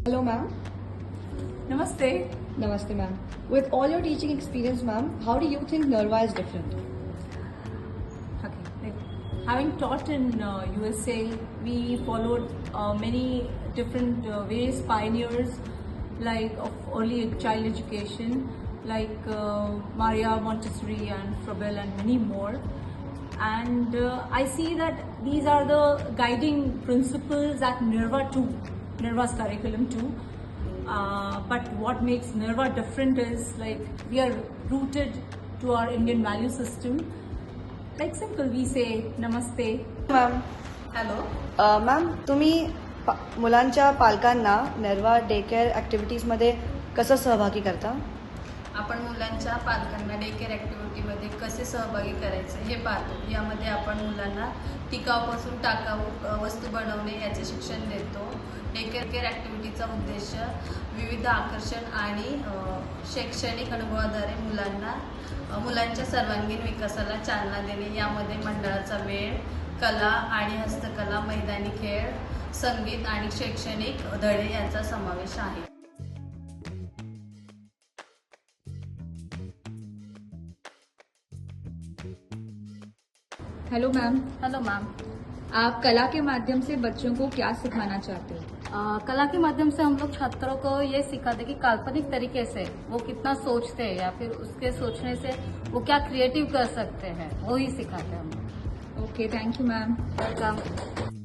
Hello, ma'am. Namaste. Namaste, ma'am. With all your teaching experience, ma'am, how do you think Nerva is different? Okay. Having taught in USA, we followed many different various pioneers like of early child education, like Maria Montessori and Froebel and many more. And I see that these are the guiding principles at NERVA too, NERVA's curriculum too. But what makes NERVA different is like we are rooted to our Indian value system. Like simple, we say namaste. Ma'am Hello. Ma'am तुम्ही मुलांच्या पालकांना नर्वा day care ॲक्टिव्हिटीजमध्ये कसं सहभागी करता? आपण मुलांच्या पालकांना day care ॲक्टिव्हिटीमध्ये कसे सहभागी करायचे हे पाहतो. यामध्ये आपण मुलांना टिकाऊपासून टाकाऊ वस्तू बनवणे याचे शिक्षण देतो. डे केअर ॲक्टिव्हिटीचा उद्देश विविध आकर्षण आणि शैक्षणिक अनुभवाद्वारे मुलांच्या सर्वांगीण विकासाला चालना देणे. यामध्ये मंडळाचा वेळ, कला आणि हस्तकला, मैदानी खेळ, संगीत आणि शैक्षणिक धडे यांचा समावेश आहे. Hello ma'am. Hello ma'am. आप कला के माध्यम से बच्चों को क्या सिखाना चाहते हो? कला के माध्यम से हम लोग छात्रों को ये सिखाते कि काल्पनिक तरीके से वो कितना सोचते हैं या फिर उसके सोचने से वो क्या क्रिएटिव कर सकते हैं, वो ही सिखाते हैं हम लोग। Okay, thank you ma'am. Welcome.